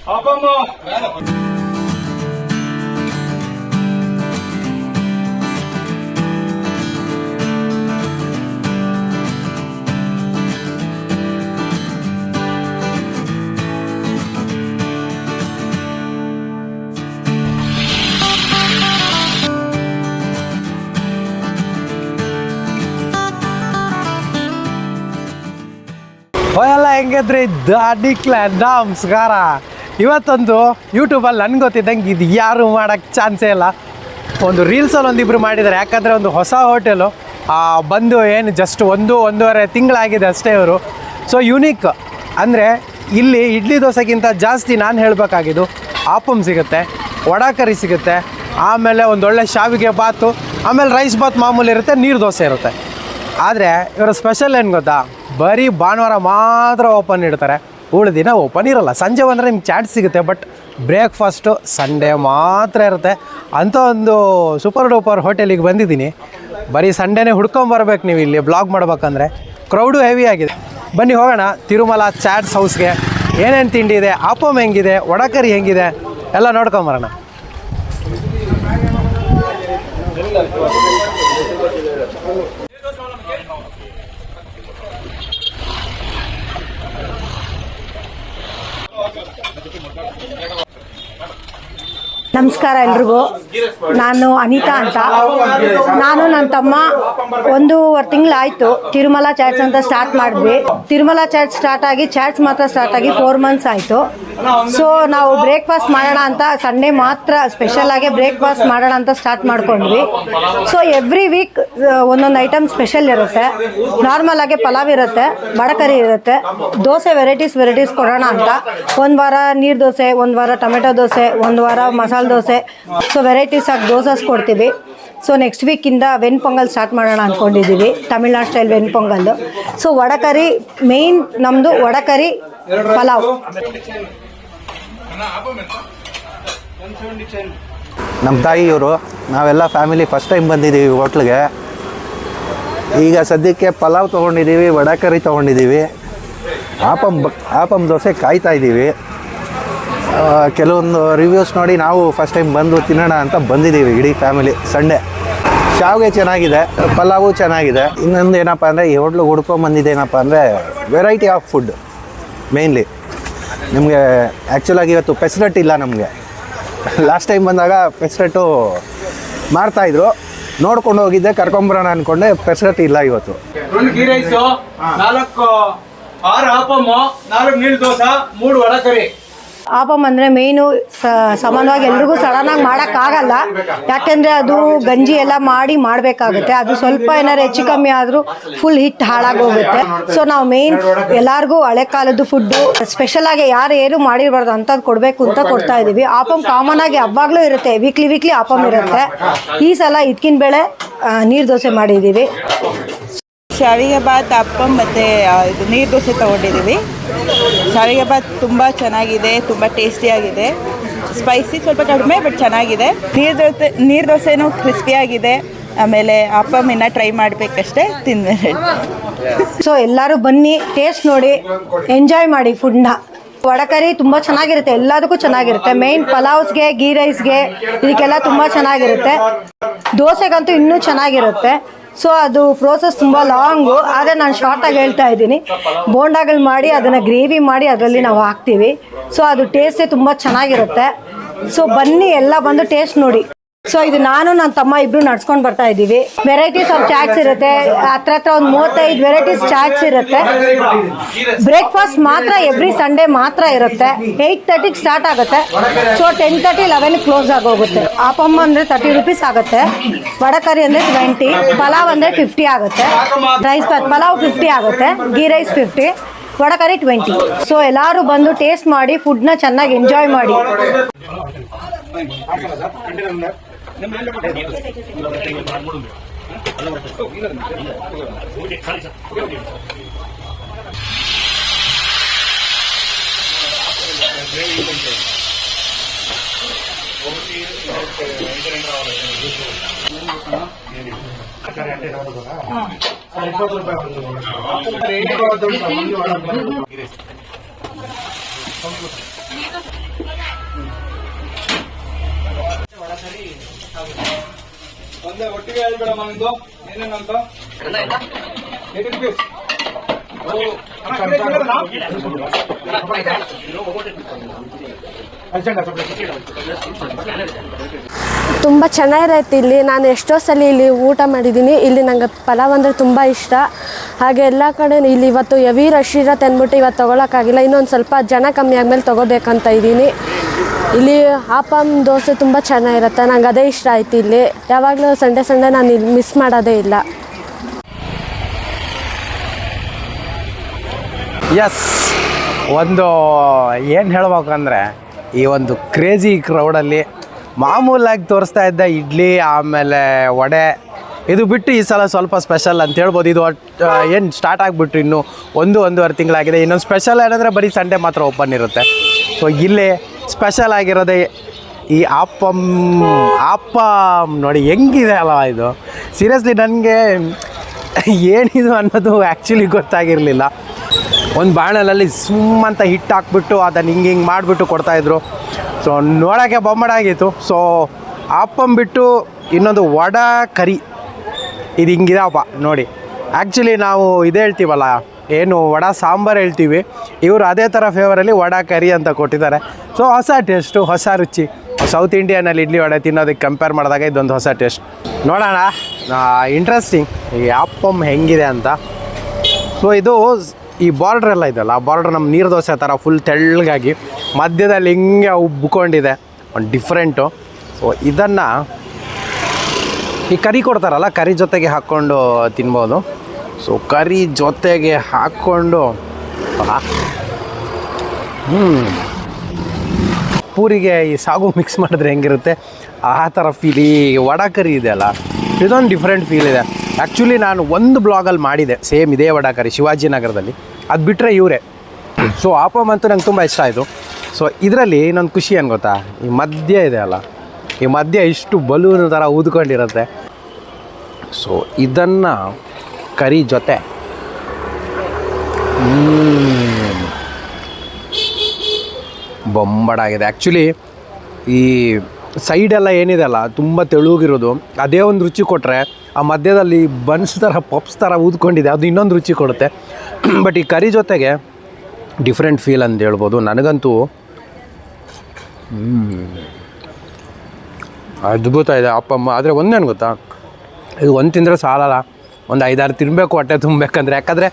ಹೋಯಲ್ಲ ಹೆಂಗಿದ್ರಿ ದಾಡಿ clan ನಮಸ್ಕಾರ. ಇವತ್ತೊಂದು ಯೂಟ್ಯೂಬಲ್ಲಿ ನನಗೆ ಗೊತ್ತಿದ್ದಂಗೆ ಇದು ಯಾರು ಮಾಡೋಕ್ಕೆ ಚಾನ್ಸೇ ಇಲ್ಲ. ಒಂದು ರೀಲ್ಸಲ್ಲಿ ಒಂದಿಬ್ಬರು ಮಾಡಿದ್ದಾರೆ. ಯಾಕಂದರೆ ಒಂದು ಹೊಸ ಹೋಟೆಲು ಬಂದು ಏನು ಜಸ್ಟ್ ಒಂದೂವರೆ ತಿಂಗಳಾಗಿದೆ ಅಷ್ಟೇ ಇವರು. ಸೊ ಯುನೀಕ್ ಅಂದರೆ ಇಲ್ಲಿ ಇಡ್ಲಿ ದೋಸೆಗಿಂತ ಜಾಸ್ತಿ ನಾನು ಹೇಳಬೇಕಾಗಿದ್ದು ಆಪಮ್ ಸಿಗುತ್ತೆ, ವಡಾ ಕರಿ ಸಿಗುತ್ತೆ, ಆಮೇಲೆ ಒಂದೊಳ್ಳೆ ಶಾವಿಗೆ ಬಾತು, ಆಮೇಲೆ ರೈಸ್ ಬಾತ್ ಮಾಮೂಲಿ ಇರುತ್ತೆ, ನೀರು ದೋಸೆ ಇರುತ್ತೆ. ಆದರೆ ಇವರ ಸ್ಪೆಷಲ್ ಏನು ಗೊತ್ತಾ, ಬರೀ ಭಾನುವಾರ ಮಾತ್ರ ಓಪನ್ ಇಡ್ತಾರೆ, ಉಳಿದಿನ ಓಪನ್ ಇರೋಲ್ಲ. ಸಂಜೆ ಬಂದರೆ ನಿಮ್ಗೆ ಚಾಟ್ ಸಿಗುತ್ತೆ, ಬಟ್ ಬ್ರೇಕ್ಫಾಸ್ಟು ಸಂಡೇ ಮಾತ್ರ ಇರುತ್ತೆ. ಅಂಥ ಒಂದು ಸೂಪರ್ ಡೂಪರ್ ಹೋಟೆಲಿಗೆ ಬಂದಿದ್ದೀನಿ. ಬರೀ ಸಂಡೇನೇ ಹುಡ್ಕೊಂಬರ್ಬೇಕು ನೀವು ಇಲ್ಲಿ ಬ್ಲಾಗ್ ಮಾಡ್ಬೇಕಂದ್ರೆ. ಕ್ರೌಡು ಹೆವಿ ಆಗಿದೆ. ಬನ್ನಿ ಹೋಗೋಣ ತಿರುಮಲ ಚಾಟ್ಸ್ ಹೌಸ್ಗೆ. ಏನೇನು ತಿಂಡಿ ಇದೆ, ಆಪಮ್ ಹೆಂಗಿದೆ, ವಡಕರಿ ಹೆಂಗಿದೆ ಎಲ್ಲ ನೋಡ್ಕೊಂಬರೋಣ. ನಮಸ್ಕಾರ ಎಲ್ರಿಗೂ. ನಾನು ಅನಿತಾ ಅಂತ. ನಾನು ನನ್ನ ತಮ್ಮ 1.5 ತಿಂಗಳಾಯಿತು ತಿರುಮಲ ಚಾಟ್ಸ್ ಅಂತ ಸ್ಟಾರ್ಟ್ ಮಾಡಿದ್ವಿ. ತಿರುಮಲ ಚಾಟ್ಸ್ ಸ್ಟಾರ್ಟ್ ಆಗಿ ಚಾಟ್ಸ್ ಮಾತ್ರ ಸ್ಟಾರ್ಟ್ ಆಗಿ 4 ಮಂತ್ಸ್ ಆಯಿತು. ಸೊ ನಾವು ಬ್ರೇಕ್ಫಾಸ್ಟ್ ಮಾಡೋಣ ಅಂತ ಸಂಡೇ ಮಾತ್ರ ಸ್ಪೆಷಲ್ ಆಗಿ ಬ್ರೇಕ್ಫಾಸ್ಟ್ ಮಾಡೋಣ ಅಂತ ಸ್ಟಾರ್ಟ್ ಮಾಡ್ಕೊಂಡ್ವಿ. ಸೊ ಎವ್ರಿ ವೀಕ್ ಒಂದೊಂದು ಐಟಮ್ ಸ್ಪೆಷಲ್ ಇರುತ್ತೆ. ನಾರ್ಮಲ್ ಆಗಿ ಪಲಾವ್ ಇರುತ್ತೆ, ಬಡಕರಿ ಇರುತ್ತೆ, ದೋಸೆ ವೆರೈಟೀಸ್ ಕೊಡೋಣ ಅಂತ. ಒಂದು ವಾರ ನೀರು ದೋಸೆ, ಒಂದು ವಾರ ಟೊಮೆಟೊ ದೋಸೆ, ಒಂದು ವಾರ ಮಸಾಲೆ ದೋಸೆ. ಸೊ ವೆರೈಟೀಸ್ ಆಗಿ ದೋಸೆಸ್ ಕೊಡ್ತೀವಿ. ಸೊ ನೆಕ್ಸ್ಟ್ ವೀಕಿಂದ ವೆನ್ ಪೊಂಗಲ್ ಸ್ಟಾರ್ಟ್ ಮಾಡೋಣ ಅಂದ್ಕೊಂಡಿದ್ದೀವಿ, Tamil Nadu style ven pongal. So vada curry main ನಮ್ಮದು, ವಡಕರಿ ಪಲಾವ್. ನಮ್ಮ ತಾಯಿಯವರು ನಾವೆಲ್ಲ ಫ್ಯಾಮಿಲಿ ಫಸ್ಟ್ ಟೈಮ್ ಬಂದಿದ್ದೀವಿ ಹೋಟ್ಲಿಗೆ. ಈಗ ಸದ್ಯಕ್ಕೆ ಪಲಾವ್ ತೊಗೊಂಡಿದ್ದೀವಿ, ವಡಕರಿ ತೊಗೊಂಡಿದ್ದೀವಿ, ಆಪಮ್ ದೋಸೆ ಕಾಯ್ತಾ ಇದ್ದೀವಿ. ಕೆಲವೊಂದು ರಿವ್ಯೂಸ್ ನೋಡಿ ನಾವು ಫಸ್ಟ್ ಟೈಮ್ ಬಂದು ತಿನ್ನೋಣ ಅಂತ ಬಂದಿದ್ದೀವಿ ಇಡೀ ಫ್ಯಾಮಿಲಿ. ಸಂಡೇ ಶಾವಿಗೆ ಚೆನ್ನಾಗಿದೆ, ಪಲಾವು ಚೆನ್ನಾಗಿದೆ. ಇನ್ನೊಂದು ಏನಪ್ಪ ಅಂದರೆ ಈ ಹೋಟ್ಲಿಗೆ ಹುಡ್ಕೊಂಬಂದಿದ್ದೇನಪ್ಪ ಅಂದರೆ ವೆರೈಟಿ ಆಫ್ ಫುಡ್. ಮೇಯ್ನ್ಲಿ ನಿಮಗೆ ಆ್ಯಕ್ಚುಲಾಗಿ ಇವತ್ತು ಪೆಸ್ರಟ್ ಇಲ್ಲ ನಮಗೆ. ಲಾಸ್ಟ್ ಟೈಮ್ ಬಂದಾಗ ಪೆಸ್ರಟ್ಟು ಮಾಡ್ತಾಯಿದ್ರು, ನೋಡ್ಕೊಂಡು ಹೋಗಿದ್ದೆ, ಕರ್ಕೊಂಬರೋಣ ಅಂದ್ಕೊಂಡೆ. ಪೆಸ್ರಟ್ ಇಲ್ಲ ಇವತ್ತು. 2 ಗೀ ರೈಸು, 6 ಆಪಮ್, 4 ನೀರು ದೋಸೆ, 3 ವಡಕರಿ. ಆಪಮ್ ಅಂದರೆ ಮೇಯ್ನು ಸಾಮಾನ್ಯವಾಗಿ ಎಲ್ರಿಗೂ ಸಡನ್ನಾಗಿ ಮಾಡೋಕ್ಕಾಗಲ್ಲ. ಯಾಕೆಂದರೆ ಅದು ಗಂಜಿ ಎಲ್ಲ ಮಾಡಬೇಕಾಗುತ್ತೆ. ಅದು ಸ್ವಲ್ಪ ಏನಾದ್ರು ಹೆಚ್ಚು ಕಮ್ಮಿ ಆದರೂ ಫುಲ್ ಹಿಟ್ ಹಾಳಾಗೋಗುತ್ತೆ. ಸೊ ನಾವು ಮೇಯ್ನ್ ಎಲ್ಲರಿಗೂ ಹಳೆ ಕಾಲದ್ದು ಫುಡ್ಡು ಸ್ಪೆಷಲಾಗಿ ಯಾರು ಏನು ಮಾಡಿರಬಾರ್ದು ಅಂಥದ್ದು ಕೊಡಬೇಕು ಅಂತ ಕೊಡ್ತಾ ಇದ್ದೀವಿ. ಆಪಮ್ ಕಾಮನ್ ಆಗಿ ಯಾವಾಗಲೂ ಇರುತ್ತೆ, ವೀಕ್ಲಿ ಆಪಮ್ ಇರುತ್ತೆ. ಈ ಸಲ ಇದಕ್ಕಿನ ಬೇಳೆ ನೀರು ದೋಸೆ ಮಾಡಿದ್ದೀವಿ. ಶಾವಿಗೆ ಬಾತ್, ಅಪ್ಪಮ್ ಮತ್ತು ಇದು ನೀರು ದೋಸೆ ತೊಗೊಂಡಿದ್ದೀವಿ. ಶಾವಿಗೆ ಬಾತ್ ತುಂಬ ಚೆನ್ನಾಗಿದೆ, ತುಂಬ ಟೇಸ್ಟಿಯಾಗಿದೆ. ಸ್ಪೈಸಿ ಸ್ವಲ್ಪ ಕಡಿಮೆ ಬಟ್ ಚೆನ್ನಾಗಿದೆ. ನೀರು ದೋಸೆನೂ ಕ್ರಿಸ್ಪಿಯಾಗಿದೆ. ಆಮೇಲೆ ಅಪ್ಪಮ್ ಇನ್ನೂ ಟ್ರೈ ಮಾಡಬೇಕಷ್ಟೇ, ತಿಂದ್ಮೇಲೆ. ಸೊ ಎಲ್ಲರೂ ಬನ್ನಿ, ಟೇಸ್ಟ್ ನೋಡಿ, ಎಂಜಾಯ್ ಮಾಡಿ ಫುಡ್ನ. ವಡಕರಿ ತುಂಬ ಚೆನ್ನಾಗಿರುತ್ತೆ, ಎಲ್ಲದಕ್ಕೂ ಚೆನ್ನಾಗಿರುತ್ತೆ. ಮೇಯ್ನ್ ಪಲಾವ್ಸ್ಗೆ, ಗೀ ರೈಸ್ಗೆ, ಇದಕ್ಕೆಲ್ಲ ತುಂಬ ಚೆನ್ನಾಗಿರುತ್ತೆ. ದೋಸೆಗಂತೂ ಇನ್ನೂ ಚೆನ್ನಾಗಿರುತ್ತೆ. ಸೊ ಅದು ಪ್ರೋಸೆಸ್ ತುಂಬ ಲಾಂಗು, ಆದರೆ ನಾನು ಶಾರ್ಟಾಗಿ ಹೇಳ್ತಾ ಇದ್ದೀನಿ. ಬೋಂಡಾಗಳು ಮಾಡಿ ಅದನ್ನು ಗ್ರೇವಿ ಮಾಡಿ ಅದರಲ್ಲಿ ನಾವು ಹಾಕ್ತೀವಿ. ಸೊ ಅದು ಟೇಸ್ಟೇ ತುಂಬ ಚೆನ್ನಾಗಿರುತ್ತೆ. ಸೊ ಬನ್ನಿ ಎಲ್ಲ ಬಂದು ಟೇಸ್ಟ್ ನೋಡಿ. ಸೊ ಇದು ನಾನು ನನ್ನ ತಮ್ಮ ಇಬ್ರು ನಡ್ಸ್ಕೊಂಡು ಬರ್ತಾ ಇದ್ದೀವಿ. ವೆರೈಟೀಸ್ ಆಫ್ ಚಾಟ್ಸ್ ಇರುತ್ತೆ, ಹತ್ರ ಒಂದು 35 ವೆರೈಟೀಸ್ ಚಾಟ್ಸ್ ಇರುತ್ತೆ. ಬ್ರೇಕ್ಫಾಸ್ಟ್ ಮಾತ್ರ ಎವ್ರಿ ಸಂಡೇ ಮಾತ್ರ ಇರುತ್ತೆ. 8:30ಗೆ ಸ್ಟಾರ್ಟ್ ಆಗುತ್ತೆ. ಸೊ 10:30, 11 ಕ್ಲೋಸ್ ಆಗೋಗುತ್ತೆ. ಆಪಮ್ಮ ಅಂದರೆ 30 ರೂಪೀಸ್ ಆಗುತ್ತೆ, ವಡಕರಿ ಅಂದರೆ 20, ಪಲಾವ್ ಅಂದರೆ 50 ಆಗುತ್ತೆ, ರೈಸ್ ಬಾತ್ ಪಲಾವ್ 50 ಆಗುತ್ತೆ, ಗೀ ರೈಸ್ 50, ವಡಕರಿ 20. ಸೊ ಎಲ್ಲರೂ ಬಂದು ಟೇಸ್ಟ್ ಮಾಡಿ, ಫುಡ್ನ ಚೆನ್ನಾಗಿ ಎಂಜಾಯ್ ಮಾಡಿ. ಒಂದೇ ಒಟ್ಟಿಗೆ ಹೇಳ್ಬೇಡಮ್ಮ ನಿಂದು ಏನೇನಂತ 18 rupees. ತುಂಬ ಚೆನ್ನಾಗಿರೈತೆ ಇಲ್ಲಿ. ನಾನು ಎಷ್ಟೋ ಸಲ ಇಲ್ಲಿ ಊಟ ಮಾಡಿದ್ದೀನಿ. ಇಲ್ಲಿ ನಂಗೆ ಪಲಾವ್ ಅಂದರೆ ತುಂಬ ಇಷ್ಟ. ಹಾಗೆ ಎಲ್ಲ ಕಡೆ ಇಲ್ಲಿ ಇವತ್ತು ಹೆವಿ ರಶ್ ಇರತ್ತೆ ಅಂದ್ಬಿಟ್ಟು ಇವತ್ತು ತೊಗೊಳಕ್ಕಾಗಿಲ್ಲ. ಇನ್ನೊಂದು ಸ್ವಲ್ಪ ಜನ ಕಮ್ಮಿ ಆದಮೇಲೆ ತೊಗೋಬೇಕಂತ ಇದ್ದೀನಿ. ಇಲ್ಲಿ ಆಪಮ್ ದೋಸೆ ತುಂಬ ಚೆನ್ನಾಗಿರುತ್ತೆ. ನಂಗೆ ಅದೇ ಇಷ್ಟ ಆಯ್ತು. ಇಲ್ಲಿ ಯಾವಾಗಲೂ ಸಂಡೇ ನಾನು ಇಲ್ಲಿ ಮಿಸ್ ಮಾಡೋದೇ ಇಲ್ಲ. ಎಸ್, ಒಂದು ಏನು ಹೇಳ್ಬೇಕಂದ್ರೆ ಈ ಒಂದು ಕ್ರೇಜಿ ಕ್ರೌಡಲ್ಲಿ ಮಾಮೂಲಾಗಿ ತೋರಿಸ್ತಾ ಇದ್ದ ಇಡ್ಲಿ ಆಮೇಲೆ ವಡೆ ಇದು ಬಿಟ್ಟು ಈ ಸಲ ಸ್ವಲ್ಪ ಸ್ಪೆಷಲ್ ಅಂತ ಹೇಳ್ಬೋದು. ಇದು ಏನು ಸ್ಟಾರ್ಟ್ ಆಗಿಬಿಟ್ಟು ಇನ್ನೂ 1-1.5 ತಿಂಗಳಾಗಿದೆ. ಇನ್ನೊಂದು ಸ್ಪೆಷಲ್ ಏನಂದರೆ ಬರೀ ಸಂಡೇ ಮಾತ್ರ ಓಪನ್ ಇರುತ್ತೆ. ಸೊ ಇಲ್ಲಿ ಸ್ಪೆಷಲ್ ಆಗಿರೋದೇ ಈ ಆಪಮ್ ನೋಡಿ ಹೆಂಗಿದೆ ಅಲ್ಲ ಇದು. ಸೀರಿಯಸ್ಲಿ ನನಗೆ ಏನಿದು ಅನ್ನೋದು ಆ್ಯಕ್ಚುಲಿ ಗೊತ್ತಾಗಿರಲಿಲ್ಲ. ಒಂದು ಬಾಣಲಲ್ಲಿ ಸುಮ್ಮಂತ ಹಿಟ್ಟು ಹಾಕ್ಬಿಟ್ಟು ಅದನ್ನು ಹಿಂಗೆ ಮಾಡಿಬಿಟ್ಟು ಕೊಡ್ತಾಯಿದ್ರು. ಸೊ ನೋಡೋಕ್ಕೆ ಬೊಮ್ಮಡಾಗಿತ್ತು. ಸೊ ಆಪಮ್ ಬಿಟ್ಟು ಇನ್ನೊಂದು ವಡ ಕರಿ ಇದು ಹಿಂಗಿದಪ್ಪ ನೋಡಿ. ಆ್ಯಕ್ಚುಲಿ ನಾವು ಇದು ಹೇಳ್ತೀವಲ್ಲ, ಏನು ವಡ ಸಾಂಬಾರು ಹೇಳ್ತೀವಿ, ಇವರು ಅದೇ ಥರ ಫೇವರಲ್ಲಿ ವಡ ಕರಿ ಅಂತ ಕೊಟ್ಟಿದ್ದಾರೆ. ಸೊ ಹೊಸ ಟೇಸ್ಟು, ಹೊಸ ರುಚಿ. ಸೌತ್ ಇಂಡಿಯನಲ್ಲಿ ಇಡ್ಲಿ ವಡೆ ತಿನ್ನೋದಕ್ಕೆ ಕಂಪೇರ್ ಮಾಡಿದಾಗ ಇದೊಂದು ಹೊಸ ಟೇಸ್ಟ್. ನೋಡೋಣ, ಇಂಟ್ರೆಸ್ಟಿಂಗ್ ಈ ಆಪಮ್ ಹೆಂಗಿದೆ ಅಂತ. ಸೊ ಇದು ಈ ಬಾರ್ಡ್ರ್ ಎಲ್ಲ ಇದೆಯಲ್ಲ, ಆ ಬಾರ್ಡ್ರ್ ನಮ್ಮ ನೀರು ದೋಸೆ ಥರ ಫುಲ್ ತೆಳ್ಳಗಾಗಿ ಮಧ್ಯದಲ್ಲಿ ಹಿಂಗೆ ಉಬ್ಕೊಂಡಿದೆ, ಒಂದು ಡಿಫ್ರೆಂಟು. ಸೊ ಇದನ್ನು ಈ ಕರಿ ಕೊಡ್ತಾರಲ್ಲ, ಕರಿ ಜೊತೆಗೆ ಹಾಕ್ಕೊಂಡು ತಿನ್ಬೋದು. ಸೊ ಕರಿ ಜೊತೆಗೆ ಹಾಕ್ಕೊಂಡು ಪೂರಿಗೆ ಈ ಸಾಗು ಮಿಕ್ಸ್ ಮಾಡಿದ್ರೆ ಹೆಂಗಿರುತ್ತೆ ಆ ಥರ ಫೀಲ್. ಈ ವಡ ಕರಿ ಇದೆಯಲ್ಲ, ಇದೊಂದು ಡಿಫ್ರೆಂಟ್ ಫೀಲ್ ಇದೆ. ಆ್ಯಕ್ಚುಲಿ ನಾನು ಒಂದು ಬ್ಲಾಗಲ್ಲಿ ಮಾಡಿದೆ ಸೇಮ್ ಇದೇ ವಡ ಕರಿ ಶಿವಾಜಿನಗರದಲ್ಲಿ. ಅದು ಬಿಟ್ಟರೆ ಇವರೇ. ಸೊ ಆಪಮ್ ಅಂತೂ ನಂಗೆ ತುಂಬ ಇಷ್ಟ ಆಯಿತು. ಸೊ ಇದರಲ್ಲಿ ಇನ್ನೊಂದು ಖುಷಿ ಏನು ಗೊತ್ತಾ, ಈ ಮಧ್ಯ ಇದೆ ಅಲ್ಲ, ಈ ಮಧ್ಯ ಇಷ್ಟು ಬಲೂನ್ ಥರ ಊದ್ಕೊಂಡಿರುತ್ತೆ. ಸೊ ಇದನ್ನು ಕರಿ ಜೊತೆ ಬೊಂಬಡಾಗಿದೆ. ಆ್ಯಕ್ಚುಲಿ ಈ ಸೈಡೆಲ್ಲ ಏನಿದೆ ಅಲ್ಲ ತುಂಬ ತೆಳುಗಿರೋದು, ಅದೇ ಒಂದು ರುಚಿ ಕೊಟ್ಟರೆ ಆ ಮಧ್ಯದಲ್ಲಿ ಬನ್ಸ್ ಥರ ಪಪ್ಸ್ ಥರ ಊದ್ಕೊಂಡಿದೆ, ಅದು ಇನ್ನೊಂದು ರುಚಿ ಕೊಡುತ್ತೆ. ಬಟ್ ಈ ಕರಿ ಜೊತೆಗೆ ಡಿಫ್ರೆಂಟ್ ಫೀಲ್ ಅಂತ ಹೇಳ್ಬೋದು. ನನಗಂತೂ ಅದ್ಭುತ ಇದೆ ಆಪಮ್ಮ. ಆದರೆ ಒಂದೇನು ಗೊತ್ತಾ, ಇದು ಒಂದು ತಿಂದರೆ ಸಾಲಲ್ಲ, ಒಂದು 5-6 ತಿನ್ನಬೇಕು ಹೊಟ್ಟೆ ತುಂಬಬೇಕಂದ್ರೆ. ಯಾಕಂದರೆ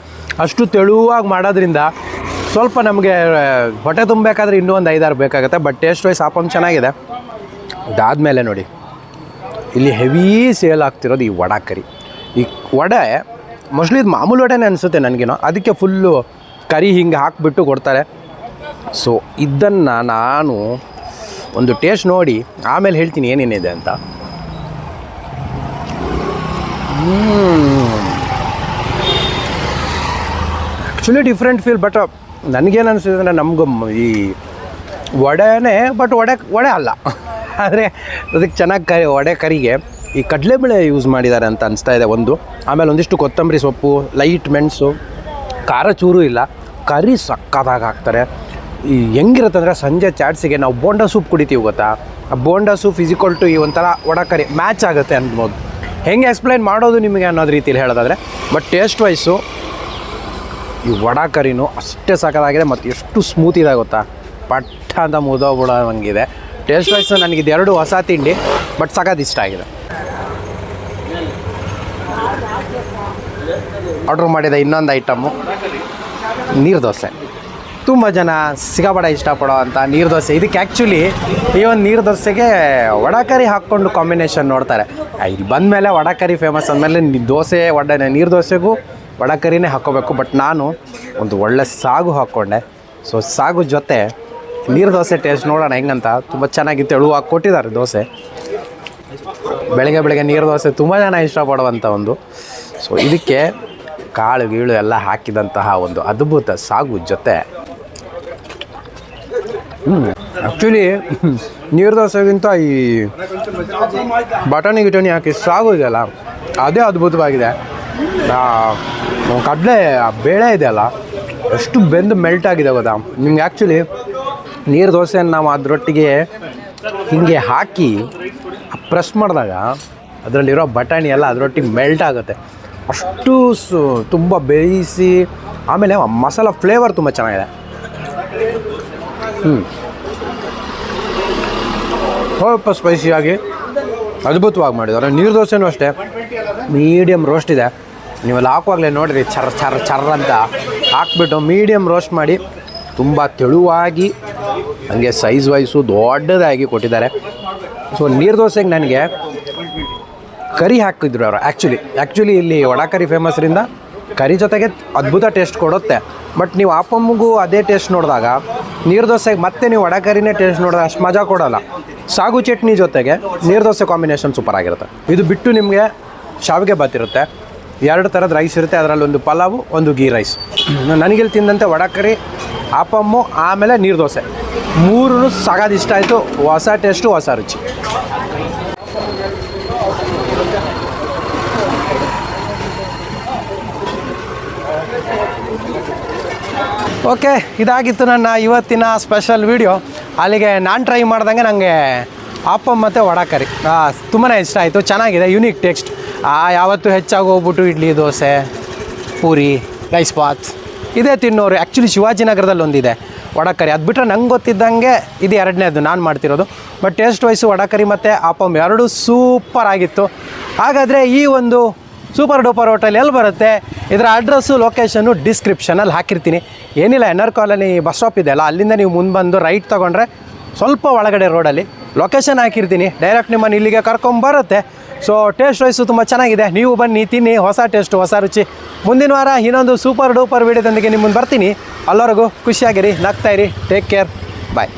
ಅಷ್ಟು ತೆಳುವಾಗಿ ಮಾಡೋದ್ರಿಂದ ಸ್ವಲ್ಪ ನಮಗೆ ಹೊಟ್ಟೆ ತುಂಬಬೇಕಾದ್ರೆ ಇನ್ನೂ ಒಂದು 5-6 ಬೇಕಾಗುತ್ತೆ. ಬಟ್ ಟೇಸ್ಟ್ ವೈಸ್ ಆಪಮ್ ಚೆನ್ನಾಗಿದೆ. ಇದಾದಮೇಲೆ ನೋಡಿ, ಇಲ್ಲಿ ಹೆವಿ ಸೇಲ್ ಆಗ್ತಿರೋದು ಈ ವಡ ಕರಿ. ಈ ವಡೆ ಮೋಸ್ಟ್ಲಿ ಇದು ಮಾಮೂಲು ವಡೆನೇ ಅನಿಸುತ್ತೆ ನನಗೇನೋ, ಅದಕ್ಕೆ ಫುಲ್ಲು ಕರಿ ಹಿಂಗೆ ಹಾಕಿಬಿಟ್ಟು ಕೊಡ್ತಾರೆ. ಸೊ ಇದನ್ನು ನಾನು ಒಂದು ಟೇಸ್ಟ್ ನೋಡಿ ಆಮೇಲೆ ಹೇಳ್ತೀನಿ ಏನೇನಿದೆ ಅಂತ. Actually different feel. ಬಟ್ ನನಗೇನು ಅನಿಸಿದೆ ಅಂದರೆ ನಮಗೂ ಈ ವಡೆನೇ, ಬಟ್ ವಡೆ ಅಲ್ಲ. ಆದರೆ ಅದಕ್ಕೆ ಚೆನ್ನಾಗಿ ವಡೆ ಕರಿಗೆ ಈ ಕಡಲೆಬೇಳೆ ಯೂಸ್ ಮಾಡಿದ್ದಾರೆ ಅಂತ ಅನಿಸ್ತಾ ಇದೆ ಒಂದು. ಆಮೇಲೆ ಒಂದಿಷ್ಟು ಕೊತ್ತಂಬರಿ ಸೊಪ್ಪು, ಲೈಟ್ ಮೆಣಸು, ಖಾರ ಚೂರು ಇಲ್ಲ, ಕರಿ ಸಕ್ಕತ್ತಾಗಿ ಹಾಕ್ತಾರೆ. ಈ ಹೆಂಗಿರುತ್ತೆ ಅಂದರೆ ಸಂಜೆ ಚಾಟ್ಸಿಗೆ ನಾವು ಬೋಂಡಾ ಸೂಪ್ ಕುಡಿತೀವಿ ಗೊತ್ತಾ, ಆ ಬೋಂಡಾ ಸೂಪ್ ಫಿಸಿಕಲ್ ಟು ಈ ಒಂಥರ ವಡ ಕರಿ ಮ್ಯಾಚ್ ಆಗುತ್ತೆ ಅನ್ಬೋದು. ಹೆಂಗೆ ಎಕ್ಸ್ಪ್ಲೈನ್ ಮಾಡೋದು ನಿಮಗೆ ಅನ್ನೋದು ರೀತಿಯಲ್ಲಿ ಹೇಳೋದಾದರೆ. ಬಟ್ ಟೇಸ್ಟ್ ವೈಸು ಈ ವಡ ಕರಿನೂ ಅಷ್ಟೇ ಸಕ್ಕತ್ತಾಗಿದೆ. ಮತ್ತು ಎಷ್ಟು ಸ್ಮೂತ್ ಇದೆ ಗೊತ್ತಾ, ಪಟ್ಟ ಅಂತ ಮುದೋಗ್ಬಿಡೋಂಗಿದೆ. ಟೇಸ್ಟ್ ವೈಸು ನನಗಿದು 2 ಹೊಸ ತಿಂಡಿ, ಬಟ್ ಸಖತ್ ಇಷ್ಟ ಆಗಿದೆ. ಆರ್ಡ್ರ್ ಮಾಡಿದ ಇನ್ನೊಂದು ಐಟಮು ನೀರು ದೋಸೆ. ತುಂಬ ಜನ ಸಿಕ್ಕಾಪಟ್ಟೆ ಇಷ್ಟಪಡೋ ಅಂಥ ನೀರು ದೋಸೆ. ಇದಕ್ಕೆ ಆ್ಯಕ್ಚುಲಿ ಈ ಒಂದು ನೀರು ದೋಸೆಗೆ ವಡ ಕರಿ ಹಾಕ್ಕೊಂಡು ಕಾಂಬಿನೇಷನ್ ನೋಡ್ತಾರೆ. ಇಲ್ಲಿ ಬಂದಮೇಲೆ ವಡ ಕರಿ ಫೇಮಸ್ ಅಂದಮೇಲೆ ನೀರು ದೋಸೆಗೂ ವಡ ಕರಿನೇ ಹಾಕ್ಕೋಬೇಕು. ಬಟ್ ನಾನು ಒಂದು ಒಳ್ಳೆ ಸಾಗು ಹಾಕ್ಕೊಂಡೆ. ಸೊ ಸಾಗು ಜೊತೆ ನೀರು ದೋಸೆ ಟೇಸ್ಟ್ ನೋಡೋಣ ಹೆಂಗಂತ. ತುಂಬ ಚೆನ್ನಾಗಿ ತೆಳುವಾಗಿ ಕೊಟ್ಟಿದ್ದಾರೆ ದೋಸೆ. ಬೆಳಗ್ಗೆ ನೀರು ದೋಸೆ ತುಂಬ ಜನ ಇಷ್ಟಪಡುವಂಥ ಒಂದು. ಸೊ ಇದಕ್ಕೆ ಕಾಳು ಗೀಳು ಎಲ್ಲ ಹಾಕಿದಂತಹ ಒಂದು ಅದ್ಭುತ ಸಾಗು ಜೊತೆ. ಆ್ಯಕ್ಚುಲಿ ನೀರು ದೋಸೆಗಿಂತ ಈ ಬಟಾಣಿ ಗಿಟಾಣಿ ಹಾಕಿ ಸಾಗು ಇದೆಯಲ್ಲ ಅದೇ ಅದ್ಭುತವಾಗಿದೆ. ಕಡಲೆ ಬೇಳೆ ಇದೆಯಲ್ಲ ಎಷ್ಟು ಬೆಂದು ಮೆಲ್ಟ್ ಆಗಿದೆ ಗೊತ್ತಾ ನಿಮ್ಗೆ. ಆ್ಯಕ್ಚುಲಿ ನೀರು ದೋಸೆಯನ್ನು ನಾವು ಅದರೊಟ್ಟಿಗೆ ಹಿಂಗೆ ಹಾಕಿ ಪ್ರೆಸ್ ಮಾಡಿದಾಗ ಅದರಲ್ಲಿರೋ ಬಟಾಣಿ ಎಲ್ಲ ಅದರೊಟ್ಟಿಗೆ ಮೆಲ್ಟ್ ಆಗುತ್ತೆ. ಅಷ್ಟು ತುಂಬ ಬೇಯಿಸಿ ಆಮೇಲೆ ಮಸಾಲ ಫ್ಲೇವರ್ ತುಂಬ ಚೆನ್ನಾಗಿದೆ. ಸ್ವಲ್ಪ ಸ್ಪೈಸಿಯಾಗಿ ಅದ್ಭುತವಾಗಿ ಮಾಡಿದ್ದಾರೆ. ನೀರು ದೋಸೆನೂ ಅಷ್ಟೇ ಮೀಡಿಯಮ್ ರೋಸ್ಟ್ ಇದೆ. ನೀವೆಲ್ಲ ಹಾಕುವಾಗಲೇ ನೋಡಿರಿ ಚರ್ರ ಅಂತ ಹಾಕ್ಬಿಟ್ಟು ಮೀಡಿಯಮ್ ರೋಸ್ಟ್ ಮಾಡಿ ತುಂಬ ತೆಳುವಾಗಿ ಹಂಗೆ ಸೈಜ್ ವೈಸು ದೊಡ್ಡದಾಗಿ ಕೊಟ್ಟಿದ್ದಾರೆ. ಸೊ ನೀರು ದೋಸೆಗೆ ನನಗೆ ಕರಿ ಹಾಕಿದ್ರು ಅವರು. ಆ್ಯಕ್ಚುಲಿ ಇಲ್ಲಿ ವಡಾಕರಿ ಫೇಮಸ್ರಿಂದ ಕರಿ ಜೊತೆಗೆ ಅದ್ಭುತ ಟೇಸ್ಟ್ ಕೊಡುತ್ತೆ. ಬಟ್ ನೀವು ಆಪಮ್ಗೂ ಅದೇ ಟೇಸ್ಟ್ ನೋಡಿದಾಗ ನೀರು ದೋಸೆಗೆ ಮತ್ತೆ ನೀವು ವಡಾಕರಿನೇ ಟೇಸ್ಟ್ ನೋಡಿದಾಗ ಅಷ್ಟು ಮಜಾ ಕೊಡೋಲ್ಲ. ಸಾಗು ಚಟ್ನಿ ಜೊತೆಗೆ ನೀರು ದೋಸೆ ಕಾಂಬಿನೇಷನ್ ಸೂಪರ್ ಆಗಿರುತ್ತೆ. ಇದು ಬಿಟ್ಟು ನಿಮಗೆ ಶಾವಿಗೆ ಬಾತ್ ಇರುತ್ತೆ, 2 ಥರದ ರೈಸ್ ಇರುತ್ತೆ, ಅದರಲ್ಲಿ ಒಂದು ಪಲಾವು ಒಂದು ಗೀ ರೈಸ್. ನನಗಿಲ್ಲಿ ತಿಂದಂತೆ ವಡಾಕರಿ, ಆಪಮ್ಮು ಆಮೇಲೆ ನೀರು ದೋಸೆ 3 ಸಗದ್ ಇಷ್ಟ ಆಯಿತು. ಹೊಸ ಟೇಸ್ಟು ಹೊಸ ರುಚಿ. ಓಕೆ, ಇದಾಗಿತ್ತು ನನ್ನ ಇವತ್ತಿನ ಸ್ಪೆಷಲ್ ವೀಡಿಯೋ. ಅಲ್ಲಿಗೆ ನಾನು ಟ್ರೈ ಮಾಡ್ದಂಗೆ ನನಗೆ ಆಪಮ್ ಮತ್ತು ವಡಾಕರಿ ತುಂಬಾ ಇಷ್ಟ ಆಯಿತು. ಚೆನ್ನಾಗಿದೆ, ಯುನೀಕ್ ಟೇಸ್ಟ್. ಯಾವತ್ತೂ ಹೆಚ್ಚಾಗಿ ಹೋಗ್ಬಿಟ್ಟು ಇಡ್ಲಿ ದೋಸೆ ಪೂರಿ ರೈಸ್ ಬಾತ್ ಇದೇ ತಿನ್ನೋರು. ಆ್ಯಕ್ಚುಲಿ ಶಿವಾಜಿನಗರದಲ್ಲಿ ಒಂದಿದೆ ವಡಾಕರಿ, ಅದು ಬಿಟ್ಟರೆ ನಂಗೆ ಗೊತ್ತಿದ್ದಂಗೆ ಇದು 2ನೇದು ನಾನು ಮಾಡ್ತಿರೋದು. ಬಟ್ ಟೇಸ್ಟ್ ವೈಸು ವಡಾಕರಿ ಮತ್ತು ಆಪಮ್ 2 ಸೂಪರ್ ಆಗಿತ್ತು. ಹಾಗಾದರೆ ಈ ಒಂದು ಸೂಪರ್ ಡೂಪರ್ ಹೋಟೆಲ್ ಎಲ್ಲಿ ಬರುತ್ತೆ, ಇದರ ಅಡ್ರೆಸ್ಸು ಲೊಕೇಶನ್ನು ಡಿಸ್ಕ್ರಿಪ್ಷನಲ್ಲಿ ಹಾಕಿರ್ತೀನಿ. ಏನಿಲ್ಲ, NR ಕಾಲೋನಿ ಬಸ್ ಸ್ಟಾಪ್ ಇದೆಯಲ್ಲ, ಅಲ್ಲಿಂದ ನೀವು ಮುಂದೆ ಬಂದು ರೈಟ್ ತೊಗೊಂಡ್ರೆ ಸ್ವಲ್ಪ ಒಳಗಡೆ ರೋಡಲ್ಲಿ ಲೊಕೇಶನ್ ಹಾಕಿರ್ತೀನಿ. ಡೈರೆಕ್ಟ್ ನಿಮ್ಮನ್ನು ಇಲ್ಲಿಗೆ ಕರ್ಕೊಂಬರುತ್ತೆ. ಸೊ ಟೇಸ್ಟ್ ವೈಸು ತುಂಬ ಚೆನ್ನಾಗಿದೆ. ನೀವು ಬನ್ನಿ, ತಿನ್ನಿ, ಹೊಸ ಟೇಸ್ಟು ಹೊಸ ರುಚಿ. ಮುಂದಿನ ವಾರ ಇನ್ನೊಂದು ಸೂಪರ್ ಡೂಪರ್ ವೀಡಿಯೋದೊಂದಿಗೆ ನಿಮ್ಮ ಮುಂದೆ ಬರ್ತೀನಿ. ಅಲ್ಲವರೆಗೂ ಖುಷಿಯಾಗಿರಿ, ನಗ್ತಾಯಿರಿ. ಟೇಕ್ ಕೇರ್, ಬಾಯ್.